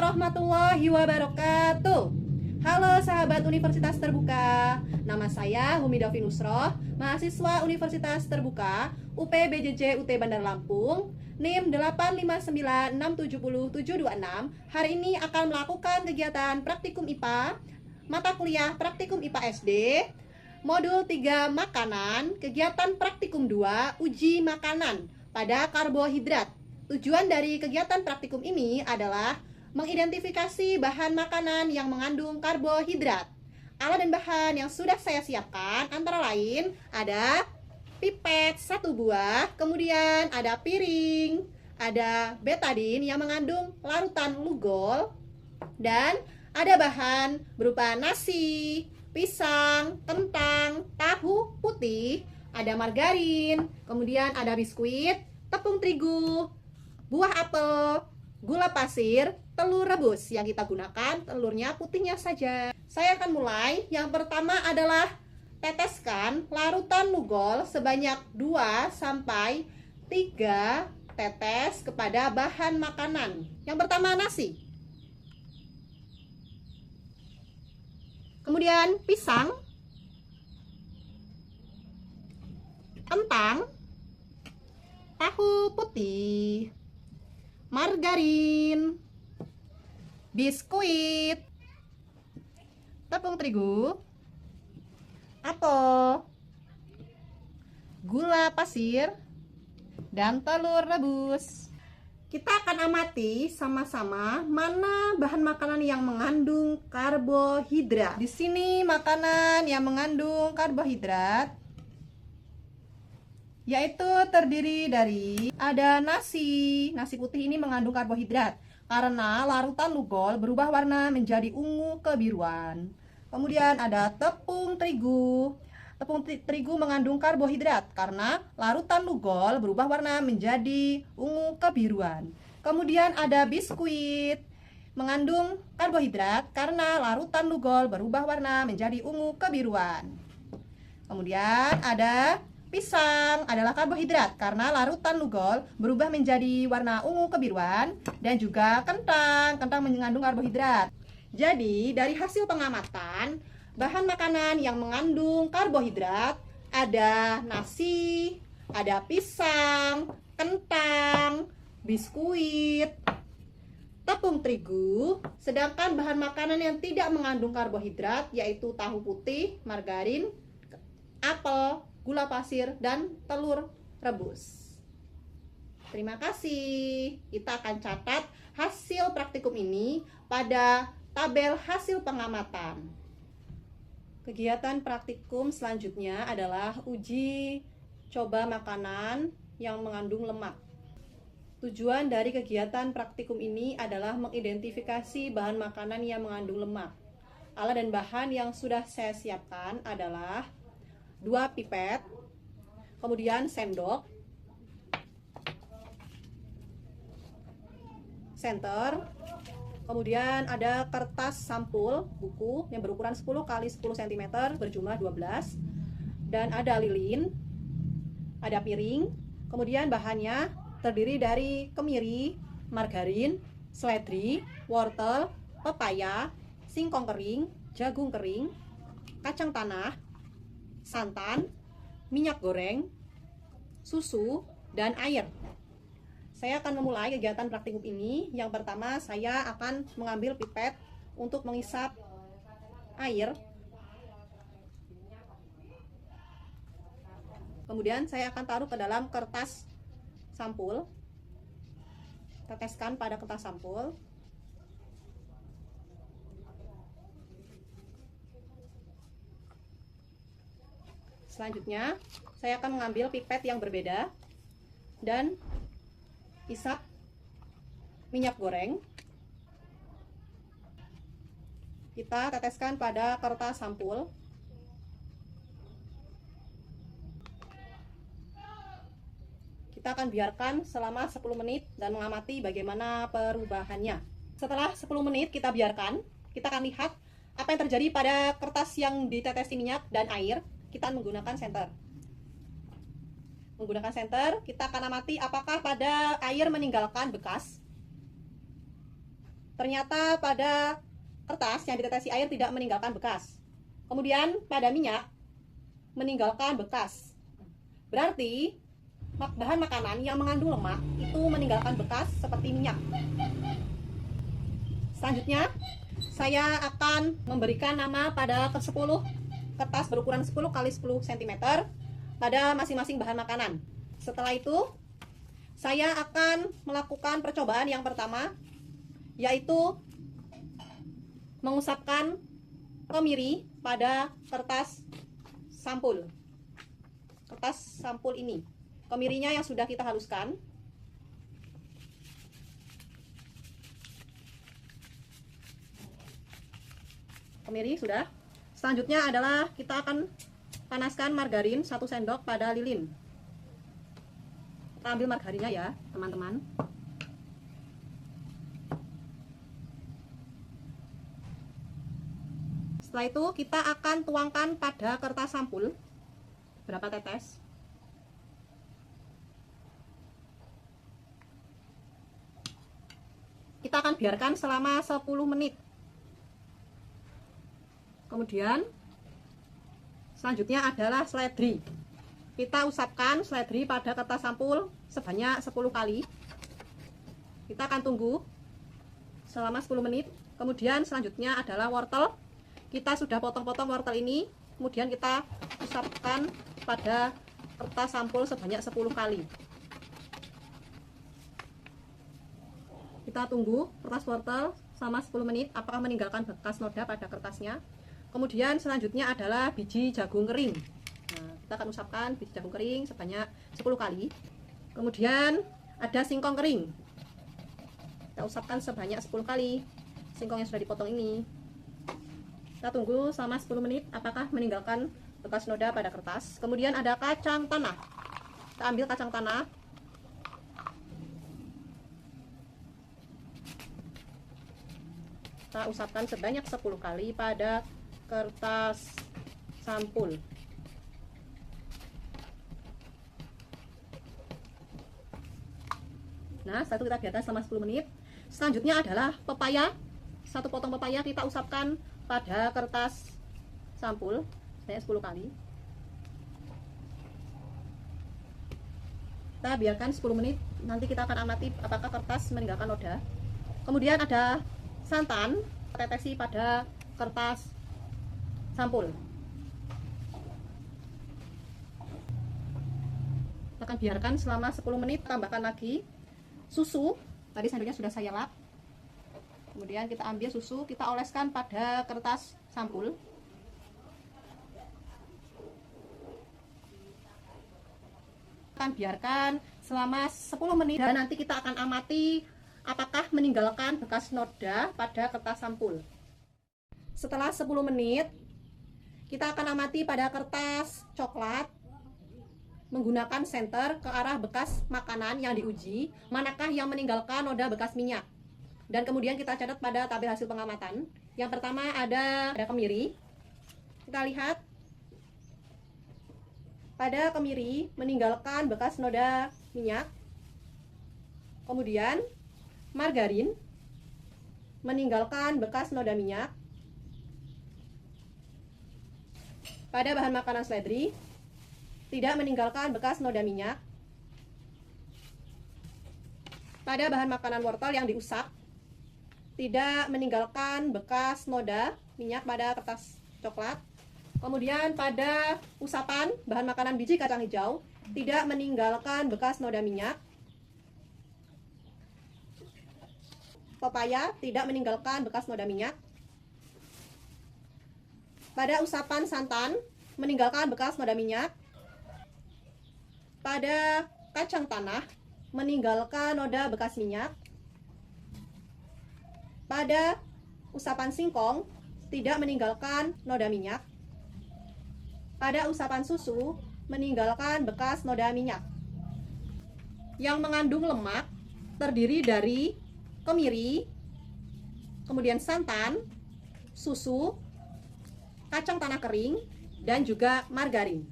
warahmatullahi wabarakatuh. Halo sahabat Universitas Terbuka. Nama saya Humidah Finusroh, mahasiswa Universitas Terbuka UP BJJ UT Bandar Lampung, NIM 859670726. Hari ini akan melakukan kegiatan praktikum IPA, mata kuliah praktikum IPA SD, modul 3 makanan, kegiatan praktikum 2 uji makanan pada karbohidrat. Tujuan dari kegiatan praktikum ini adalah mengidentifikasi bahan makanan yang mengandung karbohidrat. Alat dan bahan yang sudah saya siapkan antara lain ada pipet 1 buah, kemudian ada piring, ada betadin yang mengandung larutan lugol, dan ada bahan berupa nasi, pisang, kentang, tahu putih, ada margarin, kemudian ada biskuit, tepung terigu, buah apel, gula pasir, telur rebus. Yang kita gunakan telurnya putihnya saja. Saya akan mulai. Yang pertama adalah teteskan larutan lugol sebanyak 2-3 tetes kepada bahan makanan. Yang pertama nasi. Kemudian pisang, kentang, tahu putih, margarin, biskuit, tepung terigu, apel, gula pasir, dan telur rebus. Kita akan amati sama-sama mana bahan makanan yang mengandung karbohidrat. Di sini makanan yang mengandung karbohidrat yaitu terdiri dari ada nasi. Nasi putih ini mengandung karbohidrat karena larutan lugol berubah warna menjadi ungu kebiruan. Kemudian ada tepung terigu. Tepung terigu mengandung karbohidrat karena larutan lugol berubah warna menjadi ungu kebiruan. Kemudian ada biskuit, mengandung karbohidrat karena larutan lugol berubah warna menjadi ungu kebiruan. Kemudian ada pisang, adalah karbohidrat karena larutan lugol berubah menjadi warna ungu kebiruan. Dan juga kentang mengandung karbohidrat. Jadi dari hasil pengamatan, bahan makanan yang mengandung karbohidrat ada nasi, ada pisang, kentang, biskuit, tepung terigu. Sedangkan bahan makanan yang tidak mengandung karbohidrat yaitu tahu putih, margarin, apel, gula pasir, dan telur rebus. Terima kasih. Kita akan catat hasil praktikum ini pada tabel hasil pengamatan. Kegiatan praktikum selanjutnya adalah uji coba makanan yang mengandung lemak. Tujuan dari kegiatan praktikum ini adalah mengidentifikasi bahan makanan yang mengandung lemak. Alat dan bahan yang sudah saya siapkan adalah 2 pipet, kemudian sendok, senter, kemudian ada kertas sampul buku yang berukuran 10 x 10 cm berjumlah 12, dan ada lilin, ada piring. Kemudian bahannya terdiri dari kemiri, margarin, seledri, wortel, pepaya, singkong kering, jagung kering, kacang tanah, santan, minyak goreng, susu, dan air. Saya akan memulai kegiatan praktikum ini. Yang pertama, saya akan mengambil pipet untuk mengisap air. Kemudian saya akan taruh ke dalam kertas sampul. Teteskan pada kertas sampul. Selanjutnya, saya akan mengambil pipet yang berbeda dan isap minyak goreng. Kita teteskan pada kertas sampul. Kita akan biarkan selama 10 menit dan mengamati bagaimana perubahannya. Setelah 10 menit kita biarkan, kita akan lihat apa yang terjadi pada kertas yang ditetesi minyak dan air. Kita menggunakan senter. Kita akan amati apakah pada air meninggalkan bekas. ternyata pada kertas yang ditetesi air tidak meninggalkan bekas. Kemudian pada minyak meninggalkan bekas. Berarti bahan makanan yang mengandung lemak itu meninggalkan bekas seperti minyak. Selanjutnya, saya akan memberikan nama pada ke-10 kertas berukuran 10 x 10 cm pada masing-masing bahan makanan. Setelah itu, saya akan melakukan percobaan yang pertama, yaitu mengusapkan kemiri pada kertas sampul. Kertas sampul ini. Kemirinya yang sudah kita haluskan. Kemiri sudah. Selanjutnya adalah kita akan panaskan margarin 1 sendok pada lilin. Kita ambil margarinnya ya, teman-teman. Setelah itu kita akan tuangkan pada kertas sampul berapa tetes. Kita akan biarkan selama 10 menit. Kemudian selanjutnya adalah seledri. Kita usapkan seledri pada kertas sampul sebanyak 10 kali. Kita akan tunggu selama 10 menit. Kemudian selanjutnya adalah wortel. Kita sudah potong-potong wortel ini. Kemudian kita usapkan pada kertas sampul sebanyak 10 kali. Kita tunggu kertas wortel selama 10 menit apakah meninggalkan bekas noda pada kertasnya. Kemudian selanjutnya adalah biji jagung kering. Nah, kita akan usapkan biji jagung kering sebanyak 10 kali. Kemudian ada singkong kering. Kita usapkan sebanyak 10 kali singkong yang sudah dipotong ini. Kita tunggu selama 10 menit apakah meninggalkan bekas noda pada kertas. Kemudian ada kacang tanah. Kita ambil kacang tanah. Kita usapkan sebanyak 10 kali pada kertas sampul. Nah, setelah itu kita biarkan selama 10 menit. Selanjutnya adalah pepaya. 1 potong pepaya kita usapkan pada kertas sampul sebanyak 10 kali. Kita biarkan 10 menit. Nanti kita akan amati apakah kertas meninggalkan noda. Kemudian ada santan, tetesi pada kertas sampul. Kita akan biarkan selama 10 menit. Tambahkan lagi susu. Tadi sendoknya sudah saya lap. Kemudian kita ambil susu, kita oleskan pada kertas sampul. Akan biarkan selama 10 menit dan nanti kita akan amati apakah meninggalkan bekas noda pada kertas sampul. Setelah 10 menit, kita akan amati pada kertas coklat menggunakan senter ke arah bekas makanan yang diuji, manakah yang meninggalkan noda bekas minyak. Dan kemudian kita catat pada tabel hasil pengamatan. Yang pertama ada kemiri. Kita lihat pada kemiri meninggalkan bekas noda minyak. Kemudian margarin meninggalkan bekas noda minyak. Pada bahan makanan seledri tidak meninggalkan bekas noda minyak. Pada bahan makanan wortel yang diusap tidak meninggalkan bekas noda minyak pada kertas coklat. Kemudian pada usapan bahan makanan biji kacang hijau tidak meninggalkan bekas noda minyak. Pepaya tidak meninggalkan bekas noda minyak. Pada usapan santan meninggalkan bekas noda minyak. Pada kacang tanah meninggalkan noda bekas minyak. Pada usapan singkong tidak meninggalkan noda minyak. Pada usapan susu meninggalkan bekas noda minyak. Yang mengandung lemak terdiri dari kemiri, kemudian santan, susu, kacang tanah kering, dan juga margarin.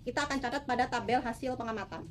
Kita akan catat pada tabel hasil pengamatan.